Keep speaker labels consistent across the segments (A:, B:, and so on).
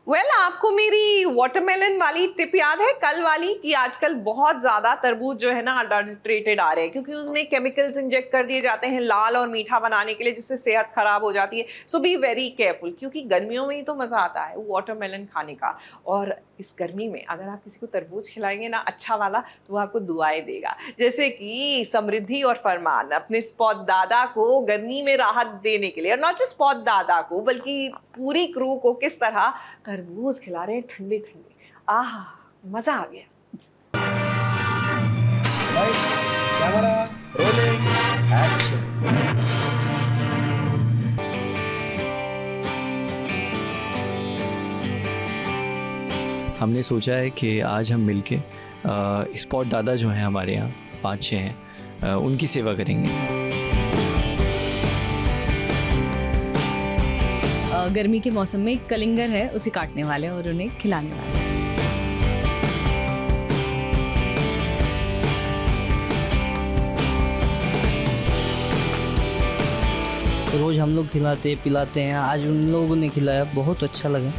A: आपको मेरी वाटरमेलन वाली टिप याद है कल वाली कि आजकल बहुत ज्यादा तरबूज जो है ना अडल्ट्रेटेड आ रहे हैं क्योंकि उनमें केमिकल्स इंजेक्ट कर दिए जाते हैं लाल और मीठा बनाने के लिए, जिससे सेहत खराब हो जाती है। सो बी वेरी केयरफुल, क्योंकि गर्मियों में ही तो मजा आता है वाटरमेलन खाने का। और इस गर्मी में अगर आप किसी को तरबूज खिलाएंगे ना अच्छा वाला, तो वो आपको दुआएं देगा। जैसे कि समृद्धि और फरमान अपने स्पॉट दादा को गर्मी में राहत देने के लिए, और नॉट जस्ट स्पॉट दादा को बल्कि पूरी क्रू को, किस तरह तरबूज खिला रहे हैं ठंडे ठंडे। आहा, मजा आ गया।
B: Lights, camera, rolling, action.
C: हमने सोचा है कि आज हम मिलके स्पॉट दादा जो हैं हमारे यहाँ 5-6 हैं, उनकी सेवा करेंगे।
D: गर्मी के मौसम में एक कलिंगर है, उसे काटने वाले हैं और उन्हें खिलाने वाले हैं।
E: रोज़ हम लोग खिलाते पिलाते हैं, आज उन लोगों ने खिलाया, बहुत अच्छा लगा।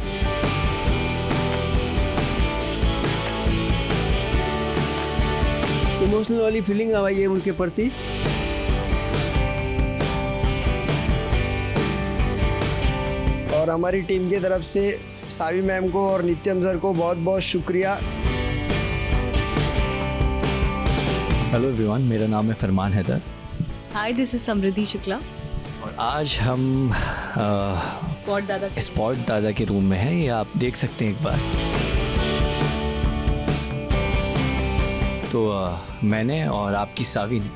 F: इमोशनल वाली फीलिंग आई है उनके प्रति। और हमारी टीम की तरफ से सावी मैम को और नित्यम सर को बहुत बहुत शुक्रिया।
C: हेलो एवरीवन, मेरा नाम है फरमान हैदर
D: हाय, दिस इज समृद्धि शुक्ला।
C: और आज हम स्पॉट दादा के रूम में हैं, ये आप देख सकते हैं एक बार। तो मैंने और आपकी सावी ने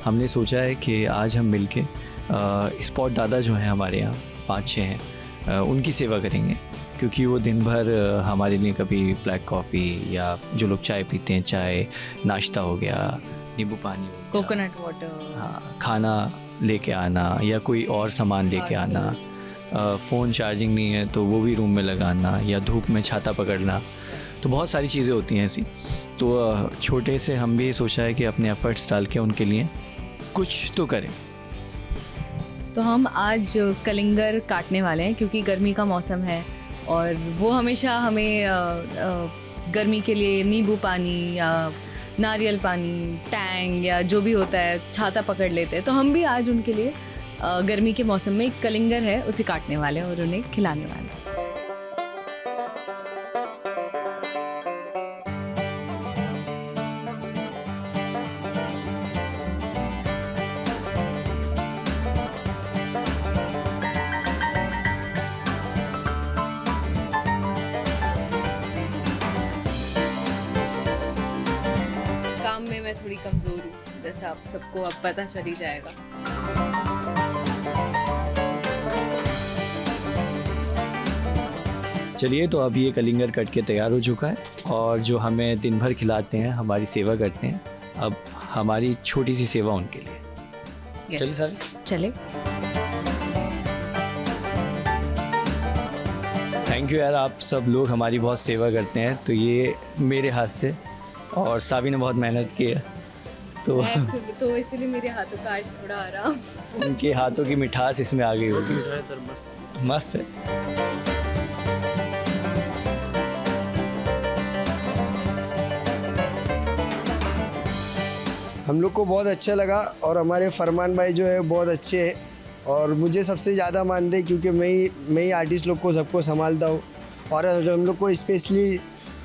C: हमने सोचा है कि आज हम मिलके स्पॉट दादा जो हैं हमारे यहाँ 5-6 हैं, उनकी सेवा करेंगे। क्योंकि वो दिन भर हमारे लिए कभी ब्लैक कॉफ़ी या जो लोग चाय पीते हैं, चाय, नाश्ता हो गया, नींबू पानी हो गया,
D: कोकोनट वाटर,
C: हाँ, खाना लेके आना या कोई और सामान लेके आना, फ़ोन चार्जिंग नहीं है तो वो भी रूम में लगाना, या धूप में छाता पकड़ना, तो बहुत सारी चीज़ें होती हैं ऐसी। तो छोटे से हम भी सोचा है कि अपने एफर्ट्स डाल के उनके लिए कुछ तो करें।
D: तो हम आज कलिंगर काटने वाले हैं क्योंकि गर्मी का मौसम है और वो हमेशा हमें गर्मी के लिए नींबू पानी या नारियल पानी, टैंग या जो भी होता है, छाता पकड़ लेते हैं। तो हम भी आज उनके लिए गर्मी के मौसम में एक कलिंगर है, उसे काटने वाले हैं और उन्हें खिलाने वाले हैं। काम में मैं थोड़ी कमज़ोर हूँ, जैसे आप सबको अब पता चल ही जाएगा।
C: चलिए, तो अब ये कलिंगर कट के तैयार हो चुका है और जो हमें दिन भर खिलाते हैं, हमारी सेवा करते हैं, अब हमारी छोटी सी सेवा उनके लिए। चलिए सर,
D: चले।
C: थैंक यू यार, आप सब लोग हमारी बहुत सेवा करते हैं। तो ये मेरे हाथ से, और सावी ने बहुत मेहनत की है,
D: तो इसलिए मेरे हाथों का आज थोड़ा आराम।
C: उनके हाथों की मिठास इसमें आ गई होगी। मस्त है।
F: हम लोग को बहुत अच्छा लगा और हमारे फरमान भाई जो है बहुत अच्छे हैं और मुझे सबसे ज़्यादा मानते हैं क्योंकि मैं ही आर्टिस्ट लोग को सबको संभालता हूँ। और हम लोग को स्पेशली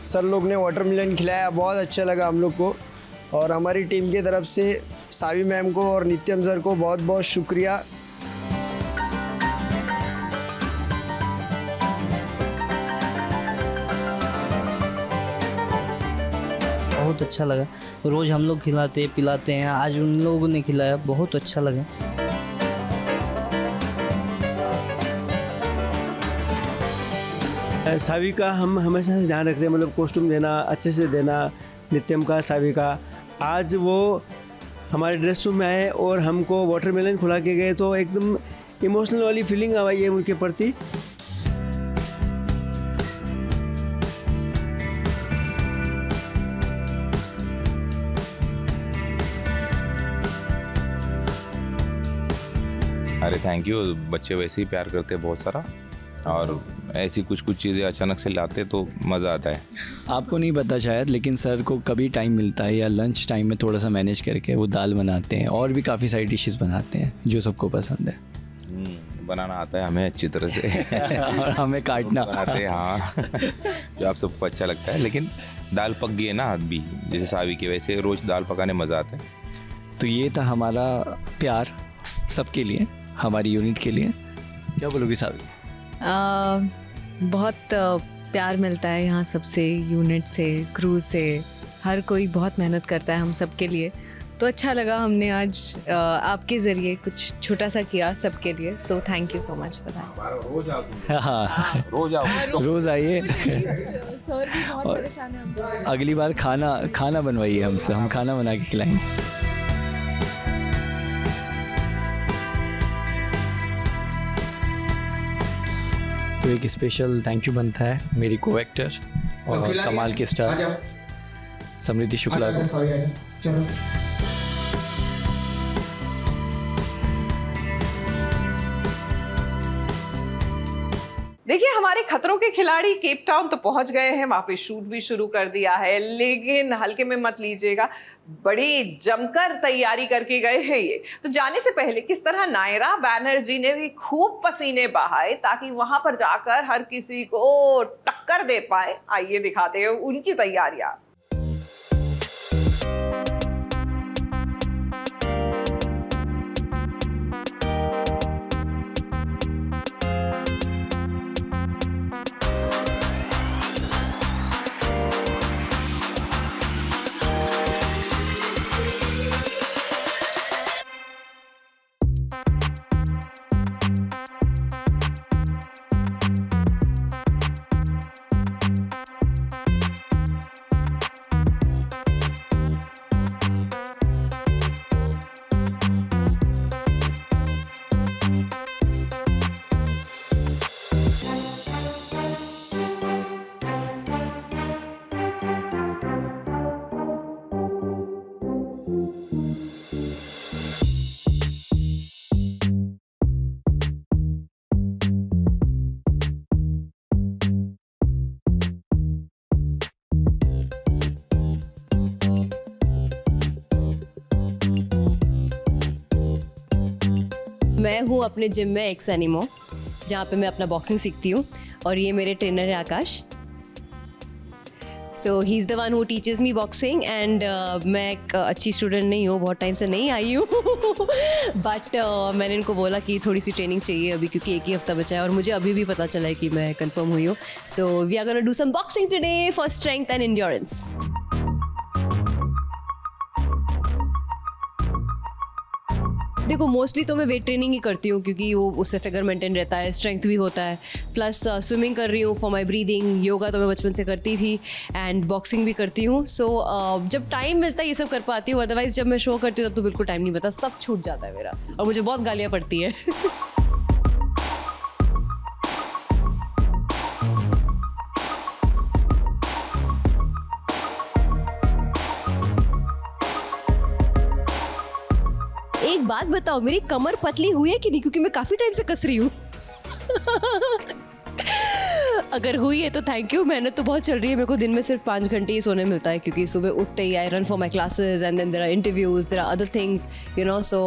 F: सर लोग ने वाटरमेलन खिलाया, बहुत अच्छा लगा हम लोग को। और हमारी टीम की तरफ से सावी मैम को और नित्यम सर को बहुत बहुत शुक्रिया।
E: बहुत अच्छा लगा। रोज़ हम लोग खिलाते पिलाते हैं, आज उन लोगों ने खिलाया, बहुत अच्छा लगा।
F: सावी का हम हमेशा से ध्यान रख रहे हैं, मतलब कॉस्ट्यूम देना, अच्छे से देना। नित्यम का, सावी का, आज वो हमारे ड्रेस रूम में आए और हमको वाटरमेलन खुला के गए, तो एकदम इमोशनल वाली फीलिंग आई है उनके प्रति।
G: अरे थैंक यू, बच्चे वैसे ही प्यार करते हैं बहुत सारा। और ऐसी कुछ कुछ चीज़ें अचानक से लाते तो मज़ा आता है।
C: आपको नहीं पता शायद, लेकिन सर को कभी टाइम मिलता है या लंच टाइम में थोड़ा सा मैनेज करके वो दाल बनाते हैं और भी काफ़ी सारी डिशेस बनाते हैं जो सबको पसंद है।
G: बनाना आता है हमें अच्छी तरह से
C: और हमें काटना
G: बनाते हैं, हाँ जो आप सबको अच्छा लगता है। लेकिन दाल पक गई है ना अभी, जैसे सावी की, वैसे रोज़ दाल पकाने मज़ा आता है।
C: तो ये था हमारा प्यार सबके लिए, हमारी यूनिट के लिए। क्या बोलोगी सावी?
D: बहुत प्यार मिलता है यहाँ सबसे, यूनिट से, क्रू से, हर कोई बहुत मेहनत करता है हम सब के लिए। तो अच्छा लगा, हमने आज आपके ज़रिए कुछ छोटा सा किया सबके लिए, तो thank you so much for that.
C: हाँ, रोज़ आइए।
D: सर भी बहुत परेशान है हमको।
C: अगली बार खाना बनवाइए हमसे, हम खाना बना के खिलाएंगे। तो एक स्पेशल थैंक यू बनता है मेरी को एक्टर और कमाल के स्टार समृद्धि शुक्ला को।
A: देखिए, हमारे खतरों के खिलाड़ी केप टाउन तो पहुंच गए हैं, वहां पे शूट भी शुरू कर दिया है, लेकिन हल्के में मत लीजिएगा, बड़ी जमकर तैयारी करके गए हैं ये। तो जाने से पहले किस तरह नायरा बैनर्जी ने भी खूब पसीने बहाए ताकि वहां पर जाकर हर किसी को टक्कर दे पाए, आइए दिखाते हैं उनकी तैयारियां।
H: मैं हूँ अपने जिम में एक्स एनिमो, जहाँ पे मैं अपना बॉक्सिंग सीखती हूँ, और ये मेरे ट्रेनर है Akash. So he is the one who teaches me boxing and मैं एक अच्छी स्टूडेंट नहीं हूँ, बहुत टाइम से नहीं आई हूँ बट मैंने इनको बोला कि थोड़ी सी ट्रेनिंग चाहिए अभी, क्योंकि एक ही हफ्ता बचा है और मुझे अभी भी पता चला है कि मैं कंफर्म हुई हूँ। So we are gonna do some boxing today for strength and endurance. देखो, मोस्टली तो मैं वेट ट्रेनिंग ही करती हूँ क्योंकि वो उससे फिगर मेंटेन रहता है, स्ट्रेंथ भी होता है, प्लस स्विमिंग कर रही हूँ फॉर माय ब्रीदिंग, योगा तो मैं बचपन से करती थी एंड बॉक्सिंग भी करती हूँ। सो जब टाइम मिलता है ये सब कर पाती हूँ, अदरवाइज जब मैं शो करती हूँ तब तो बिल्कुल टाइम नहीं मिलता, सब छूट जाता है मेरा और मुझे बहुत गालियाँ पड़ती है एक बात बताओ, मेरी कमर पतली हुई है कि नहीं, क्योंकि मैं काफ़ी टाइम से कस रही हूँ अगर हुई है तो थैंक यू। मेहनत तो बहुत चल रही है, मेरे को दिन में सिर्फ 5 घंटे ही सोने मिलता है क्योंकि सुबह उठते ही I run for my classes and then there are interviews, there are other things, you know. So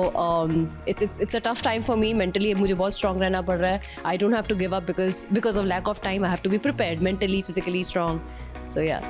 H: it's a tough time for me mentally. मुझे बहुत स्ट्रॉन्ग रहना पड़ रहा है। I don't have to give up because of lack of time. I have to be prepared mentally, physically strong. So yeah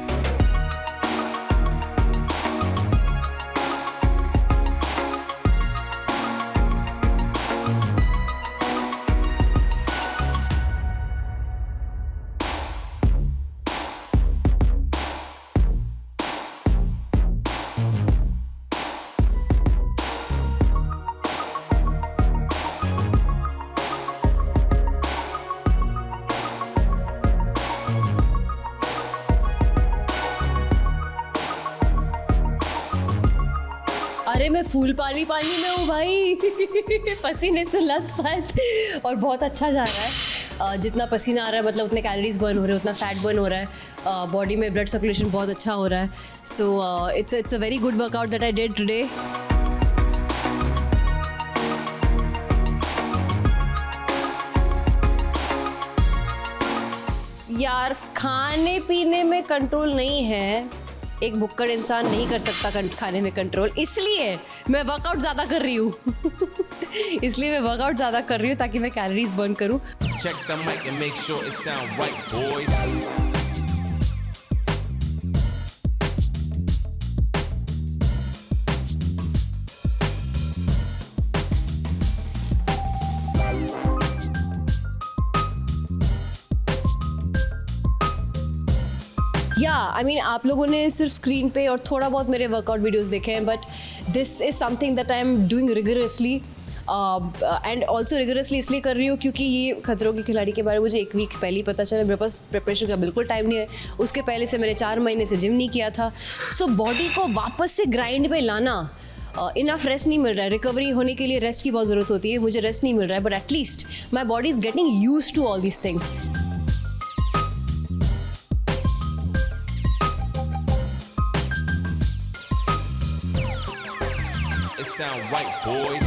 H: अरे मैं फूल पानी में हूँ भाई पसीने से लथपथ और बहुत अच्छा जा रहा है। जितना पसीना आ रहा है मतलब उतने कैलोरीज बर्न हो रहे हैं, उतना फैट बर्न हो रहा है, बॉडी में ब्लड सर्कुलेशन बहुत अच्छा हो रहा है। सो it's a very good workout that I did today. यार खाने पीने में कंट्रोल नहीं है, एक भुक्कड़ इंसान नहीं कर सकता खाने में कंट्रोल, इसलिए मैं वर्कआउट ज़्यादा कर रही हूँ इसलिए मैं वर्कआउट ज़्यादा कर रही हूँ ताकि मैं कैलोरीज बर्न करूँ।
B: Check the mic and make sure it sound right, boys.
H: या आई मीन आप लोगों ने सिर्फ स्क्रीन पे और थोड़ा बहुत मेरे वर्कआउट वीडियोस देखे हैं, but this is something that I am doing rigorously and also rigorously इसलिए कर रही हूँ क्योंकि ये खतरों के खिलाड़ी के बारे में मुझे 1 वीक पहले ही पता चला। मेरे पास प्रिपरेशन का बिल्कुल टाइम नहीं है, उसके पहले से मैंने 4 महीने से जिम नहीं किया था। सो बॉडी को वापस से ग्राइंड पे लाना, इनफ रेस्ट नहीं मिल रहा है। रिकवरी होने के लिए रेस्ट की बहुत ज़रूरत होती है, मुझे रेस्ट नहीं मिल रहा है, but at least my body is getting used to all these things.
B: Sound right, boys.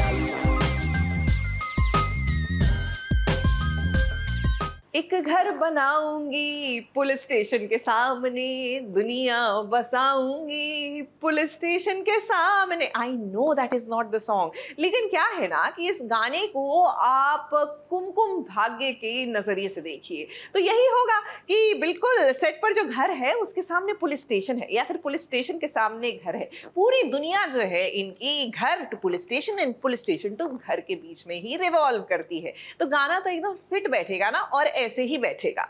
A: एक घर बनाऊंगी पुलिस स्टेशन के सामने, दुनिया बसाऊंगी पुलिस स्टेशन के सामने। I know that is not the song, लेकिन क्या है ना कि इस गाने को आप कुमकुम भाग्य के नजरिए से देखिए तो यही होगा कि बिल्कुल सेट पर जो घर है उसके सामने पुलिस स्टेशन है, या फिर पुलिस स्टेशन के सामने घर है। पूरी दुनिया जो है इनकी घर to police station and police station to घर के बीच में ही रिवॉल्व करती है। तो गाना तो एकदम फिट बैठेगा ना, और ऐसे ही बैठेगा।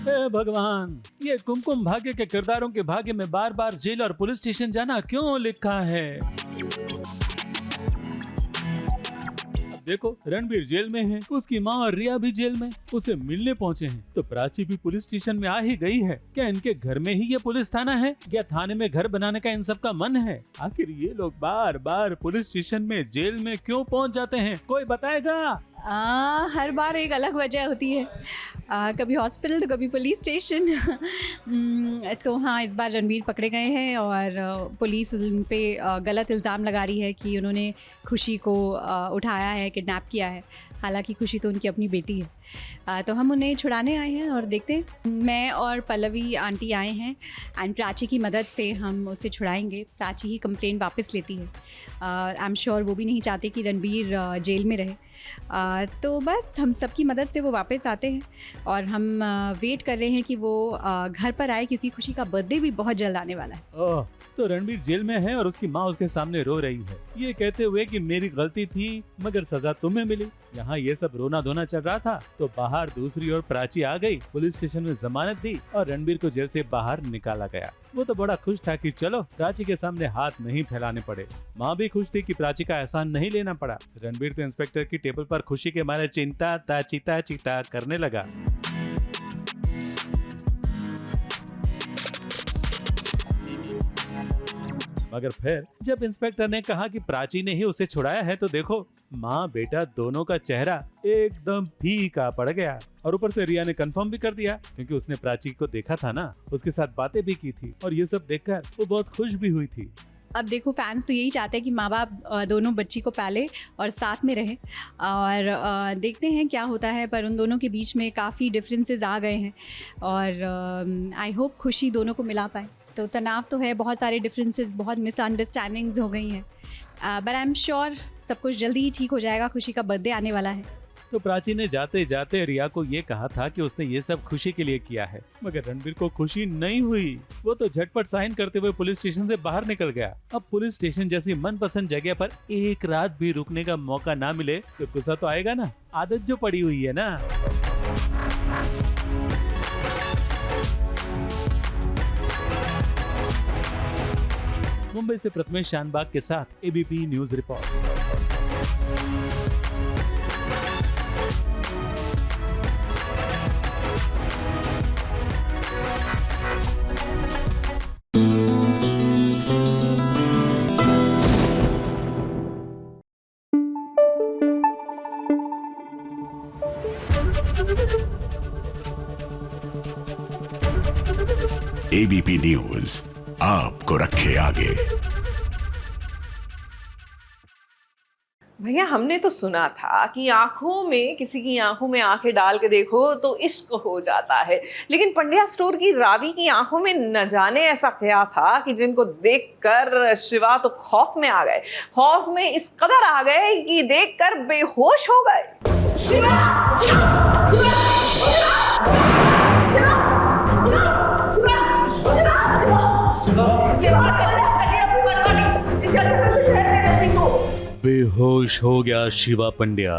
I: हे भगवान, ये कुमकुम भाग्य के किरदारों के भाग्य में बार बार जेल और पुलिस स्टेशन जाना क्यों लिखा है? अब देखो, रणबीर जेल में है, उसकी माँ और रिया भी जेल में उसे मिलने पहुँचे हैं, तो प्राची भी पुलिस स्टेशन में आ ही गई है। क्या इनके घर में ही ये पुलिस थाना है? क्या थाने में घर बनाने का इन सब का मन है? आखिर ये लोग बार बार पुलिस स्टेशन में जेल में क्यों पहुँच जाते हैं? कोई बताएगा?
D: हर बार एक अलग वजह होती है, कभी हॉस्पिटल तो कभी पुलिस स्टेशन। तो हाँ, इस बार रणबीर पकड़े गए हैं और पुलिस उन पे गलत इल्ज़ाम लगा रही है कि उन्होंने खुशी को उठाया है, किडनैप किया है। हालांकि खुशी तो उनकी अपनी बेटी है। तो हम उन्हें छुड़ाने आए हैं और देखते हैं। मैं और पल्लवी आंटी आए हैं एंड प्राची की मदद से हम उसे छुड़ाएंगे। प्राची ही कंप्लेन वापस लेती है। आई एम श्योर वो भी नहीं चाहते कि रणबीर जेल में रहे। तो बस हम सबकी मदद से वो वापस आते हैं और हम वेट कर रहे हैं कि वो घर पर आए, क्योंकि खुशी का बर्थडे भी बहुत जल्द आने वाला है।
I: तो रणबीर जेल में है और उसकी माँ उसके सामने रो रही है, ये कहते हुए कि मेरी गलती थी मगर सजा तुम्हें मिली। यहाँ ये सब रोना धोना चल रहा था तो बाहर दूसरी ओर प्राची आ गई, पुलिस स्टेशन में जमानत दी और रणबीर को जेल से बाहर निकाला गया। वो तो बड़ा खुश था कि चलो प्राची के सामने हाथ नहीं फैलाने पड़े। माँ भी खुश थी कि प्राची का एहसान नहीं लेना पड़ा। रणबीर तो इंस्पेक्टर की टेबल पर खुशी के मारे चिंता चीता चीता करने लगा। मगर फिर जब इंस्पेक्टर ने कहा कि प्राची ने ही उसे छुड़ाया है तो देखो, माँ बेटा दोनों का चेहरा एकदम फीका पड़ गया। और ऊपर से रिया ने कंफर्म भी कर दिया, क्योंकि उसने प्राची को देखा था ना, उसके साथ बातें भी की थी और ये सब देखकर वो बहुत खुश भी हुई थी।
D: अब देखो, फैंस तो यही चाहते हैं कि माँ बाप दोनों बच्ची को पाले और साथ में रहे, और देखते हैं क्या होता है। पर उन दोनों के बीच में काफ़ी डिफरेंसेस आ गए हैं और आई होप खुशी दोनों को मिला पाए। तो तनाव तो है, बहुत सारे डिफरेंसेस, बहुत मिसअंडरस्टैंडिंग्स हो गई हैं, बट आई एम श्योर सब कुछ जल्दी ही ठीक हो जाएगा। खुशी का बर्थडे आने वाला है।
I: तो प्राची ने जाते जाते रिया को ये कहा था कि उसने ये सब खुशी के लिए किया है, मगर रणबीर को खुशी नहीं हुई। वो तो झटपट साइन करते हुए पुलिस स्टेशन से बाहर निकल गया। अब पुलिस स्टेशन जैसी मनपसंद जगह पर एक रात भी रुकने का मौका ना मिले तो गुस्सा तो आएगा ना, आदत जो पड़ी हुई है ना। मुंबई से प्रथमेश शानबाग के साथ ABP news report.
J: ABP news आपको रखे आगे।
A: भैया हमने तो सुना था कि आंखों में, किसी की आंखों में आंखें डाल के देखो तो इश्क हो जाता है, लेकिन पंड्या स्टोर की रावी की आंखों में न जाने ऐसा क्या था कि जिनको देखकर शिवा तो खौफ में आ गए। खौफ में इस कदर आ गए कि देखकर बेहोश हो गए। शिवा! शिवा! शिवा!
I: बेहोश हो गया शिवा पंड्या।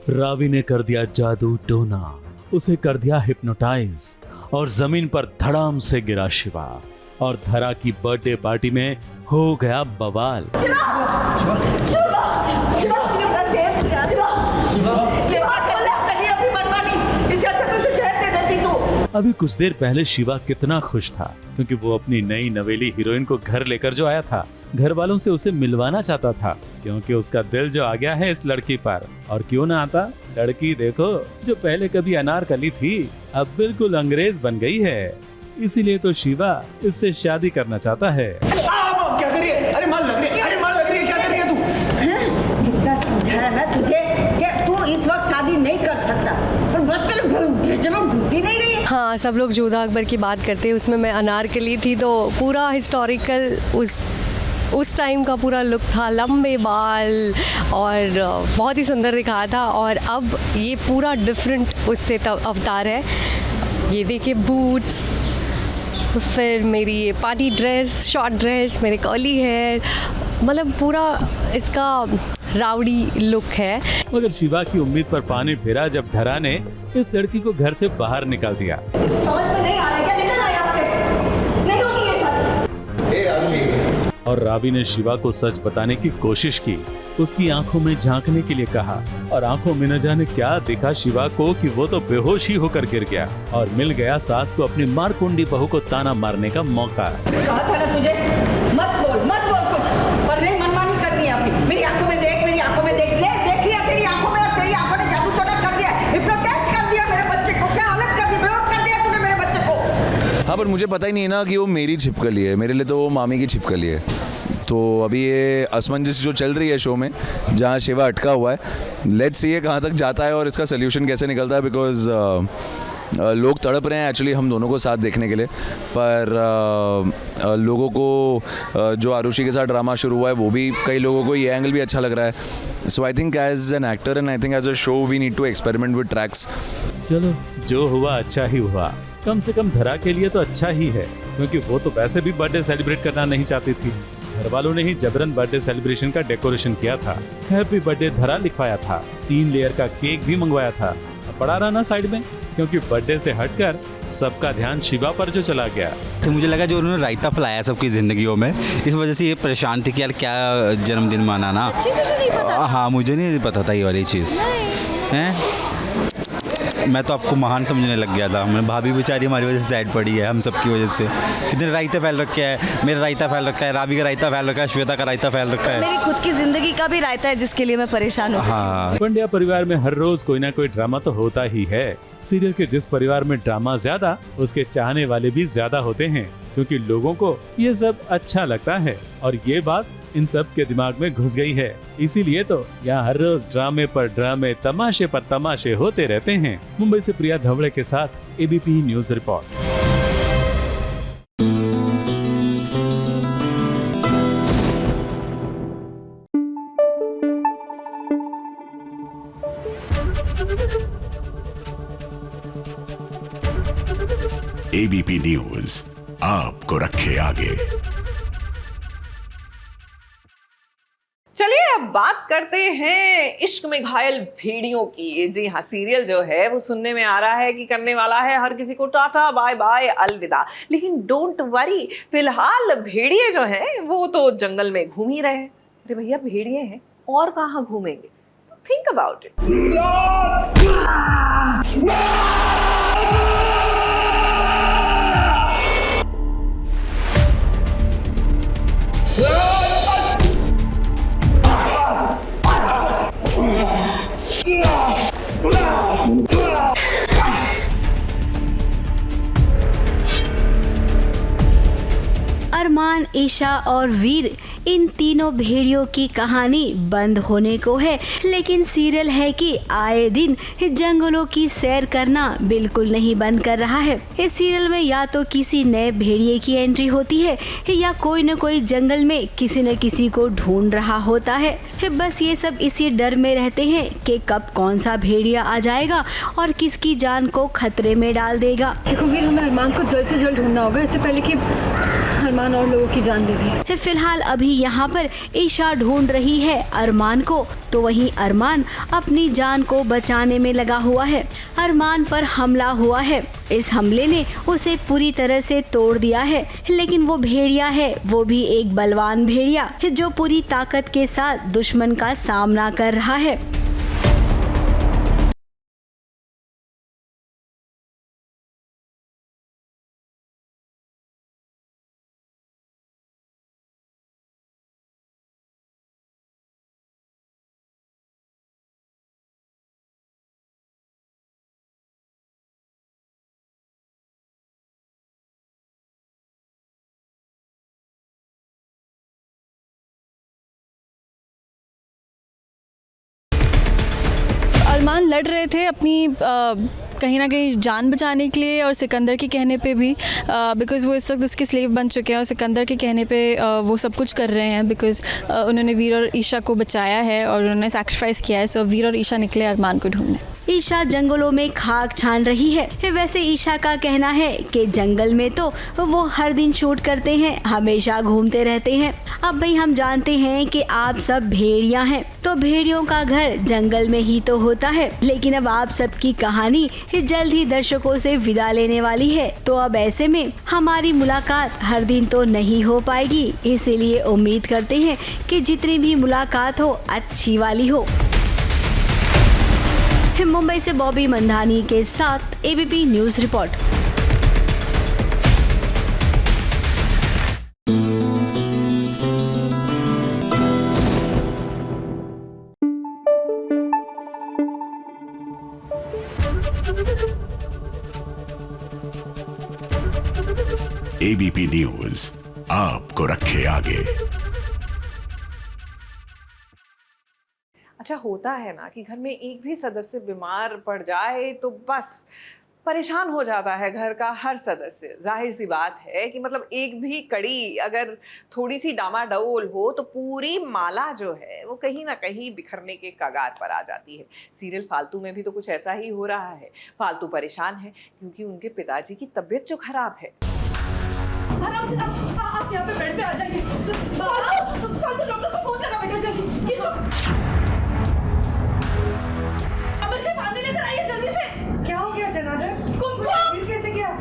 I: रावी ने कर दिया जादू टोना, उसे कर दिया हिप्नोटाइज और जमीन पर धड़ाम से गिरा शिवा और धरा की बर्थडे पार्टी में हो गया बवाल। अभी कुछ देर पहले शिवा कितना खुश था क्योंकि वो अपनी नई नवेली हीरोइन को घर लेकर जो आया था, घर वालों से उसे मिलवाना चाहता था क्योंकि उसका दिल जो आ गया है इस लड़की पर। और क्यों ना आता, लड़की देखो जो पहले कभी अनारकली थी अब बिल्कुल अंग्रेज बन गई है, इसीलिए तो शिवा इससे शादी करना चाहता है।
K: क्या करिए? अरे माल लग रही है, अरे माल लग रही है, क्या करिए तू?
L: कितना समझाया ना तुझे कि तू इस वक्त शादी नहीं कर सकता, पर मतलब घुसी नहीं रही।
H: हाँ, सब लोग जोधा अकबर की बात करते हैं, उसमें मैं अनारकली थी तो पूरा हिस्टोरिकल उस टाइम का पूरा लुक था, लंबे बाल और बहुत ही सुंदर दिखाया था। और अब ये पूरा डिफरेंट उससे अवतार है। ये देखिए बूट्स, फिर मेरी ये पार्टी ड्रेस, शॉर्ट ड्रेस, मेरे कर्ली हेयर, मतलब पूरा इसका राउडी लुक है।
I: मगर शिवा की उम्मीद पर पानी फिरा जब धरा ने इस लड़की को घर से बाहर निकाल दिया।
L: समझ में नहीं आ रहा क्या? निकल आया आपसे, नहीं होगी ये शादी।
I: और रावी ने शिवा को सच बताने की कोशिश की, उसकी आंखों में झांकने के लिए कहा और आंखों में न जाने क्या दिखा शिवा को कि वो तो बेहोश ही होकर गिर गया और मिल गया सास को अपनी मारकुंडी बहू को ताना मारने का मौका।
L: कहा था ना तुझे, मत बोल कुछ, पर नहीं मनमानी करनी है अपनी। मेरी आंखों में देख, मेरी आंखों में देख, ले देख लिया तेरी आंखों में, और तेरी आंखों ने जादू टोना कर दिया, हिप्नोटाइज कर दिया मेरे बच्चे को। क्या हालत कर दी, बेहोश कर दिया तूने मेरे बच्चे को।
M: हाँ, पर मुझे पता ही नहीं है ना कि वो मेरी छिपकली है, मेरे लिए तो वो मामी की छिपकली है। तो अभी ये असमंजस जो चल रही है शो में, जहाँ शिवा अटका हुआ है, लेट्स सी ये कहाँ तक जाता है और इसका सोल्यूशन कैसे निकलता है। बिकॉज लोग तड़प रहे हैं एक्चुअली हम दोनों को साथ देखने के लिए, पर लोगों को जो आरुषि के साथ ड्रामा शुरू हुआ है वो भी, कई लोगों को ये एंगल भी अच्छा लग रहा है। So I think as an actor and I think as a show we need to experiment with tracks.
I: चलो जो हुआ अच्छा ही हुआ, कम से कम धरा के लिए तो अच्छा ही है क्योंकि वो तो वैसे भी बर्थडे सेलिब्रेट करना नहीं चाहती थी। घर वालों ने ही जबरन बर्थडे सेलिब्रेशन का डेकोरेशन किया था, हैप्पी बर्थडे धरा लिखवाया था, 3 लेयर का केक भी मंगवाया था। पड़ा रहा ना साइड में, क्योंकि बर्थडे से हटकर सबका ध्यान शिवा पर जो चला गया।
N: तो मुझे लगा जो उन्होंने रायता फैलाया सबकी ज़िंदगियों में, इस वजह से ये परेशान थी कि यार क्या जन्मदिन मनाना।
L: नहीं पता।
N: हाँ, मुझे नहीं पता था ये वाली चीज़ हैं। मैं तो आपको महान समझने लग गया था। मैं भाभी बेचारी हमारी वजह से सैड पड़ी है, हम सबकी वजह से। कितने रायते फैल रखे हैं, मेरा रायता फैल रखा है, रावी का रायता फैल रखा है, श्वेता का रायता फैल रखा है,
L: मेरी खुद की जिंदगी का भी रायता है जिसके लिए मैं परेशान हूँ।
N: हाँ,
I: पंड्या परिवार में हर रोज कोई ना कोई ड्रामा तो होता ही है। सीरियल के जिस परिवार में ड्रामा ज्यादा, उसके चाहने वाले भी ज्यादा होते हैं क्योंकि लोगों को ये सब अच्छा लगता है और ये बात इन सब के दिमाग में घुस गई है। इसीलिए तो यहाँ हर रोज ड्रामे पर ड्रामे, तमाशे पर तमाशे होते रहते हैं। मुंबई से प्रिया धवड़े के साथ ABP news report.
J: ABP news आपको रखे आगे।
A: चलिए अब बात करते हैं इश्क में घायल भेड़ियों की। जी हाँ, सीरियल जो है वो सुनने में आ रहा है कि करने वाला है हर किसी को टाटा बाय बाय अलविदा, लेकिन डोंट वरी, फिलहाल भेड़िए जो हैं वो तो जंगल में घूम ही रहे हैं। अरे भैया भेड़िए हैं और कहाँ घूमेंगे, थिंक अबाउट इट।
O: ईशा और वीर, इन तीनों भेड़ियों की कहानी बंद होने को है, लेकिन सीरियल है कि आए दिन जंगलों की सैर करना बिल्कुल नहीं बंद कर रहा है। इस सीरियल में या तो किसी नए भेड़िए की एंट्री होती है या कोई न कोई जंगल में किसी न किसी को ढूंढ रहा होता है। बस ये सब इसी डर में रहते हैं कि कब कौन सा भेड़िया आ जाएगा और किसकी जान को खतरे में डाल देगा।
D: देखो वीर, हमें अरमान को जल्द से जल्द ढूंढना होगा, इससे पहले कि अरमान और लोगों की जान ले ले।
O: फिलहाल अभी यहाँ पर ईशा ढूंढ रही है अरमान को, तो वहीं अरमान अपनी जान को बचाने में लगा हुआ है। अरमान पर हमला हुआ है, इस हमले ने उसे पूरी तरह से तोड़ दिया है, लेकिन वो भेड़िया है, वो भी एक बलवान भेड़िया जो पूरी ताकत के साथ दुश्मन का सामना कर रहा है।
D: अरमान लड़ रहे थे अपनी कहीं ना कहीं जान बचाने के लिए, और सिकंदर के कहने पे भी, बिकॉज़ वो इस वक्त उसके स्लेव बन चुके हैं और सिकंदर के कहने पे वो सब कुछ कर रहे हैं, बिकॉज़ उन्होंने वीर और ईशा को बचाया है और उन्होंने सैक्रिफाइस किया है। सो वीर और ईशा निकले अरमान को ढूंढने।
O: ईशा जंगलों में खाक छान रही है। वैसे ईशा का कहना है कि जंगल में तो वो हर दिन शूट करते हैं, हमेशा घूमते रहते हैं। अब भाई हम जानते हैं कि आप सब भेड़िया हैं, तो भेड़ियों का घर जंगल में ही तो होता है। लेकिन अब आप सबकी कहानी जल्द ही दर्शकों से विदा लेने वाली है, तो अब ऐसे में हमारी मुलाकात हर दिन तो नहीं हो पाएगी, इसीलिए उम्मीद करते हैं कि जितनी भी मुलाकात हो अच्छी वाली हो। मुंबई से बॉबी मंधानी के साथ ABP news report.
J: ABP news आपको रखे आगे।
A: अच्छा, होता है ना कि घर में एक भी सदस्य बीमार पड़ जाए तो बस परेशान हो जाता है घर का हर सदस्य। जाहिर सी बात है कि मतलब एक भी कड़ी अगर थोड़ी सी डामाडोल हो तो पूरी माला जो है वो कहीं ना कहीं बिखरने के कगार पर आ जाती है। सीरियल फालतू में भी तो कुछ ऐसा ही हो रहा है। फालतू परेशान है क्योंकि उनके पिताजी की तबीयत जो खराब है।
L: आप यहाँ पे बेड पे आ जाइए। फालतू डॉक्टर को फोन लगा बेटा, जल्दी। अब मुझे पानी लेकर आइए जल्दी से। क्या हो गया जनार्दन? कुमकुम फिर कैसे गया?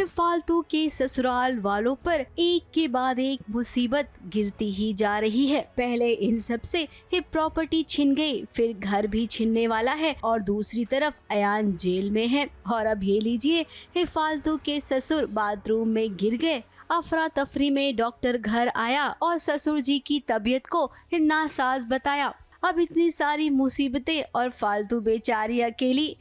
O: फालतू के ससुराल वालों पर एक के बाद एक मुसीबत गिरती ही जा रही है। पहले इन सब से प्रॉपर्टी छिन गई, फिर घर भी छिनने वाला है और दूसरी तरफ अयान जेल में है। और अब ये लीजिए फालतू के ससुर बाथरूम में गिर गए। अफरा तफरी में डॉक्टर घर आया और ससुर जी की तबीयत को नासाज बताया। अब इतनी सारी मुसीबतें और फालतू बेचारी अकेली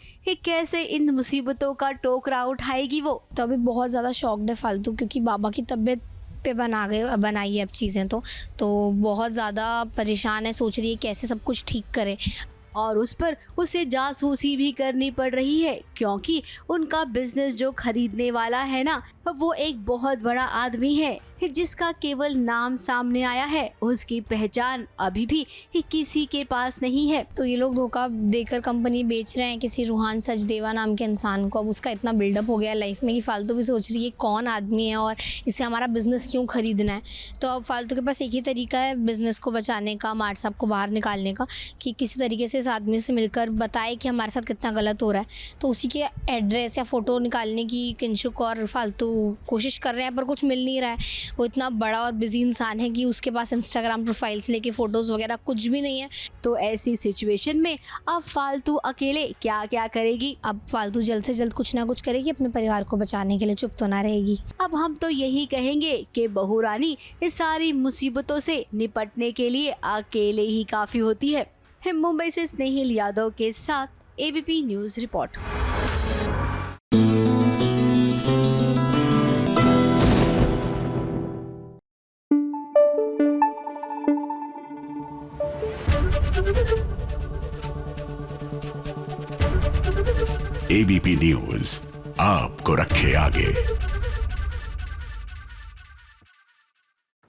O: कैसे इन मुसीबतों का टोकरा उठाएगी वो।
P: तो अभी बहुत ज़्यादा शॉक्ड है फालतू, क्योंकि बाबा की तबीयत पे बनाई है अब चीज़ें, तो बहुत ज़्यादा परेशान है, सोच रही है कैसे सब कुछ ठीक करे।
O: और उस पर उसे जासूसी भी करनी पड़ रही है, क्योंकि उनका बिजनेस जो खरीदने वाला है ना, वो एक बहुत बड़ा आदमी है जिसका केवल नाम सामने आया है, उसकी पहचान अभी भी किसी के पास नहीं है।
P: तो ये लोग धोखा देकर कंपनी बेच रहे हैं किसी रूहान सचदेवा नाम के इंसान को। अब उसका इतना बिल्डअप हो गया लाइफ में कि फालतू भी सोच रही है कौन आदमी है और इसे हमारा बिजनेस क्यों खरीदना है। तो अब फालतू के पास एक ही तरीका है बिजनेस को बचाने का, मार्ट साहब को बाहर निकालने का, कि किसी तरीके से इस आदमी से मिलकर बताए कि हमारे साथ कितना गलत हो रहा है, तो उसी के एड्रेस या फ़ोटो निकालने की किंशुक और फालतू कोशिश कर रहे हैं, पर कुछ मिल नहीं रहा है। वो इतना बड़ा और बिजी इंसान है कि उसके पास इंस्टाग्राम प्रोफाइल से लेके फ़ोटोज़ वगैरह कुछ भी नहीं है।
O: तो ऐसी सिचुएशन में अब फालतू अकेले क्या क्या करेगी?
P: अब फालतू जल्द से जल्द कुछ ना कुछ करेगी अपने परिवार को बचाने के लिए, चुप तो ना रहेगी।
O: अब हम तो यही कहेंगे कि बहू रानी इस सारी मुसीबतों से निपटने के लिए अकेले ही काफी होती है। मुंबई से स्नेहिल यादव के साथ ABP news report.
J: ABP news आपको रखे आगे।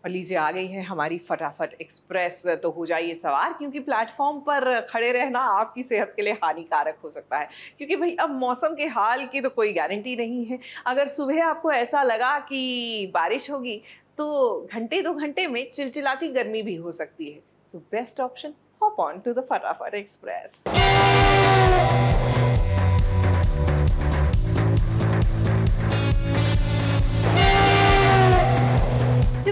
A: और लीजिए आ गई है हमारी फटाफट एक्सप्रेस। तो हो जाइए सवार, क्योंकि प्लेटफॉर्म पर खड़े रहना आपकी सेहत के लिए हानिकारक हो सकता है। क्योंकि भाई अब मौसम के हाल की तो कोई गारंटी नहीं है। अगर सुबह आपको ऐसा लगा कि बारिश होगी तो घंटे 2 घंटे में चिलचिलाती गर्मी भी हो सकती है। So best option, hop on to the फटाफट एक्सप्रेस।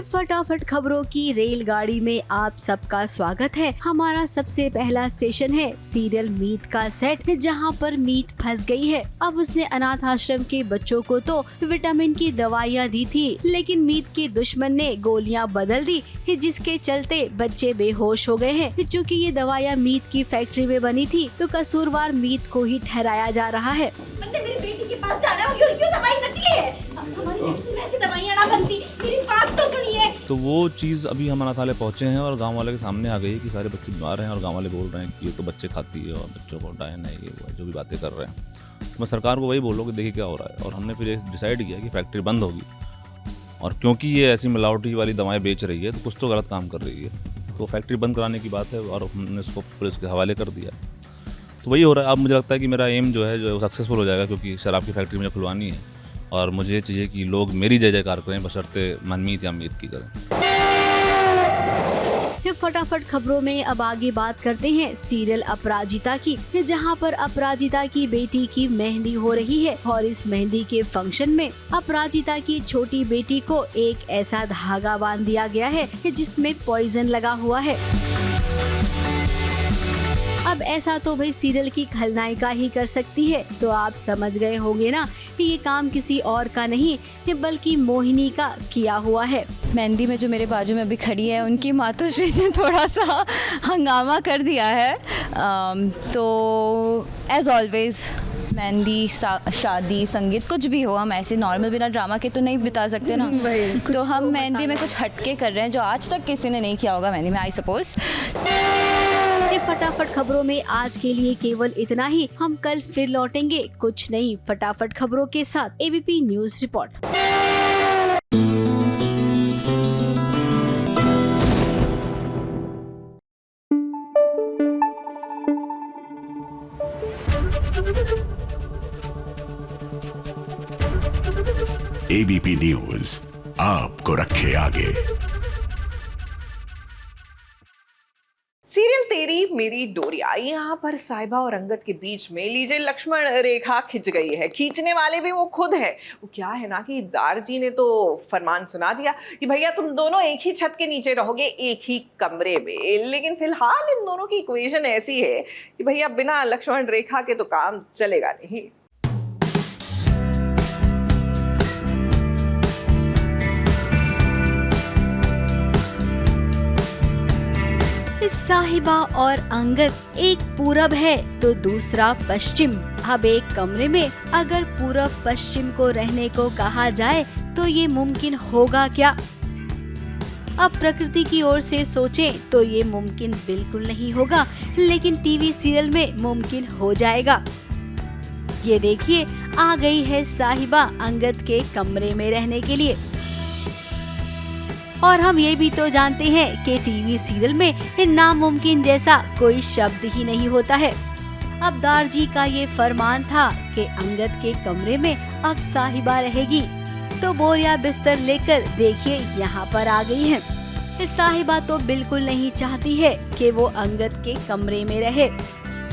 O: फटाफट खबरों की रेलगाड़ी में आप सबका स्वागत है। हमारा सबसे पहला स्टेशन है सीरियल मीत का सेट, जहां पर मीत फंस गई है। अब उसने अनाथ आश्रम के बच्चों को तो विटामिन की दवाइयां दी थी, लेकिन मीत के दुश्मन ने गोलियां बदल दी, जिसके चलते बच्चे बेहोश हो गए हैं। चूँकि ये दवाइयां मीत की फैक्ट्री में बनी थी, तो कसूरवार मीत को ही ठहराया जा रहा है।
Q: मेरी बेटी के पास जाना है, क्यों दवाई नकली है? हमारी फैक्ट्री में ऐसी दवाइयां ना बनती, मेरी बात तो सुनिए।
R: तो वो चीज़ अभी हम अनाथालय पहुँचे हैं और गांव वाले के सामने आ गई है कि सारे बच्चे बीमार हैं और गांव वाले बोल रहे हैं कि ये तो बच्चे खाती है और बच्चों को डायन है, ये वो है, जो भी बातें कर रहे हैं। तो मैं सरकार को वही बोलूँ कि देखिए क्या हो रहा है। और हमने फिर ये डिसाइड किया कि फैक्ट्री बंद होगी, और क्योंकि ये ऐसी मिलावटी वाली दवाएँ बेच रही है तो कुछ तो गलत काम कर रही है। तो फैक्ट्री बंद कराने की बात है और हमने उसको पुलिस के हवाले कर दिया। तो वही हो रहा है। अब मुझे लगता है कि मेरा एम जो है सक्सेसफुल हो जाएगा, क्योंकि शराब की फैक्ट्री मुझे खुलवानी है और मुझे ये चाहिए कि लोग मेरी जय जयकार करें, बशर्ते मनमीत या मीत की करें।
O: फटाफट खबरों में अब आगे बात करते हैं सीरियल अपराजिता की, जहां पर अपराजिता की बेटी की मेहंदी हो रही है। और इस मेहंदी के फंक्शन में अपराजिता की छोटी बेटी को एक ऐसा धागा बांध दिया गया है जिसमें पॉइजन लगा हुआ है। अब ऐसा तो भाई सीरियल की खलनायिका ही कर सकती है, तो आप समझ गए होंगे ना कि ये काम किसी और का नहीं बल्कि मोहिनी का किया हुआ है।
D: मेहंदी में जो मेरे बाजू में अभी खड़ी है, उनकी मातोश्री ने थोड़ा सा हंगामा कर दिया है। तो एज ऑलवेज मेहंदी, शादी, संगीत, कुछ भी हो, हम ऐसे नॉर्मल बिना ड्रामा के तो नहीं बिता सकते ना। तो हम मेहंदी में कुछ हटके कर रहे हैं जो आज तक किसी ने नहीं किया होगा मेहंदी में, आई सपोज।
O: फटाफट खबरों में आज के लिए केवल इतना ही। हम कल फिर लौटेंगे कुछ नई फटाफट खबरों के साथ। ABP news report.
J: ABP news आपको रखे आगे।
A: सीरियल तेरी मेरी डोरिया, यहाँ पर साहिबा और अंगद के बीच में लीजिए लक्ष्मण रेखा खिंच गई है। खींचने वाले भी वो खुद है। वो क्या है ना कि दारजी ने तो फरमान सुना दिया कि भैया तुम दोनों एक ही छत के नीचे रहोगे, एक ही कमरे में। लेकिन फिलहाल इन दोनों की इक्वेशन ऐसी है कि भैया बिना लक्ष्मण रेखा के तो काम चलेगा नहीं।
O: साहिबा और अंगद, एक पूरब है तो दूसरा पश्चिम। अब एक कमरे में अगर पूरब पश्चिम को रहने को कहा जाए तो ये मुमकिन होगा क्या? अब प्रकृति की ओर से सोचें तो ये मुमकिन बिल्कुल नहीं होगा, लेकिन टीवी सीरियल में मुमकिन हो जाएगा। ये देखिए, आ गई है साहिबा अंगद के कमरे में रहने के लिए। और हम ये भी तो जानते हैं कि टीवी सीरियल में नामुमकिन जैसा कोई शब्द ही नहीं होता है। अब दारजी का ये फरमान था कि अंगद के कमरे में अब साहिबा रहेगी, तो बोरिया बिस्तर लेकर देखिए यहाँ पर आ गई है। साहिबा तो बिल्कुल नहीं चाहती है कि वो अंगद के कमरे में रहे।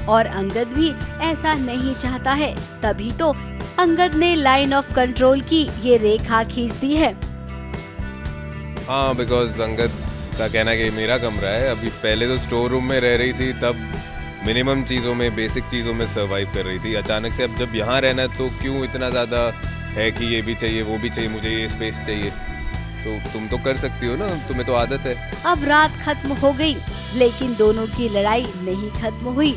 O: और अंगद भी ऐसा नहीं चाहता है, तभी तो अंगद ने लाइन ऑफ कंट्रोल की ये रेखा खींच दी है।
S: हाँ, बिकॉज अंगद का कहना है कि मेरा कमरा है। अभी पहले तो स्टोर रूम में रह रही थी, तब मिनिमम चीज़ों में, बेसिक चीज़ों में सर्वाइव कर रही थी। अचानक से अब जब यहाँ रहना है तो क्यों इतना ज़्यादा है कि ये भी चाहिए, वो भी चाहिए, मुझे ये स्पेस चाहिए। तो तुम तो कर सकती हो ना, तुम्हें तो आदत है।
O: अब रात खत्म हो गई, लेकिन दोनों की लड़ाई नहीं खत्म हुई।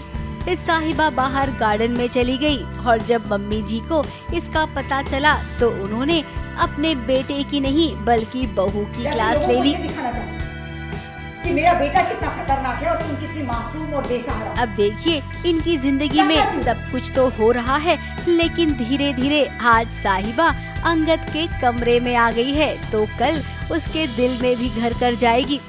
O: साहिबा बाहर गार्डन में चली गई और जब मम्मी जी को इसका पता चला तो उन्होंने अपने बेटे की नहीं बल्कि बहू की क्लास ले ली।
L: कि मेरा बेटा कितना खतरनाक है और तुम कितनी मासूम और बेसहारा।
O: अब देखिए इनकी जिंदगी में सब कुछ तो हो रहा है, लेकिन धीरे धीरे आज साहिबा अंगद के कमरे में आ गई है तो कल उसके दिल में भी घर कर जाएगी।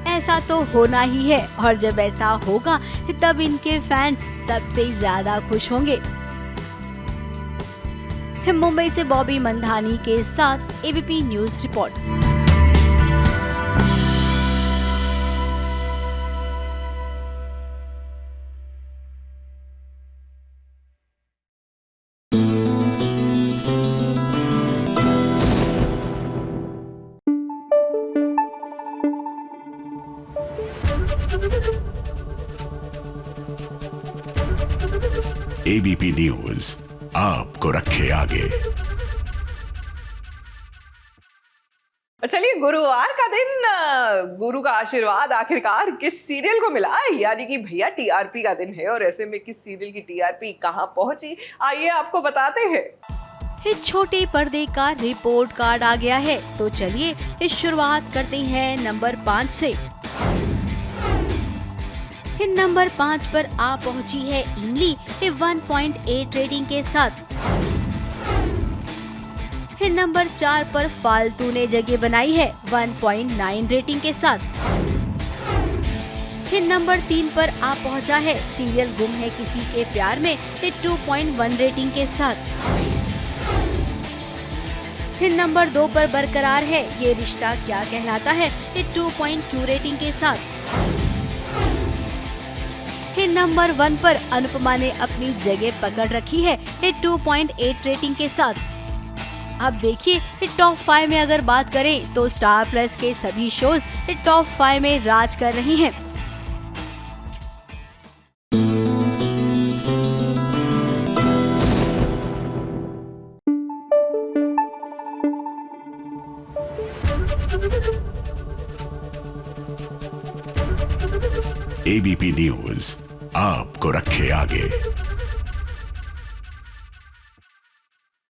O: ऐसा तो होना ही है और जब ऐसा होगा तब इनके फैंस सबसे ज्यादा खुश होंगे। मुंबई से बॉबी मंधानी के साथ ABP news report.
J: ABP news आपको रखे आगे।
A: चलिए, गुरुवार का दिन गुरु का आशीर्वाद आखिरकार किस सीरियल को मिला, यानी कि भैया टीआरपी का दिन है। और ऐसे में किस सीरियल की टीआरपी कहां पहुंची, आइए आपको बताते हैं।
O: छोटे पर्दे का रिपोर्ट कार्ड आ गया है, तो चलिए इस शुरुआत करते हैं नंबर 5 से। नंबर 5 पर आ पहुंची है इमली 1.8 रेटिंग के साथ। नंबर 4 पर फालतू ने जगह बनाई है 1.9 रेटिंग के साथ। नंबर 3 पर आ पहुंचा है सीरियल गुम है किसी के प्यार में 2.1 रेटिंग के साथ। नंबर 2 पर बरकरार है ये रिश्ता क्या कहलाता है 2.2 रेटिंग के साथ। नंबर 1 पर अनुपमा ने अपनी जगह पकड़ रखी है 2.8 रेटिंग के साथ। अब देखिए टॉप 5 में अगर बात करें तो स्टार प्लस के सभी शोज टॉप 5 में राज कर रही हैं।
J: एबीपी न्यूज आपको रखे आगे।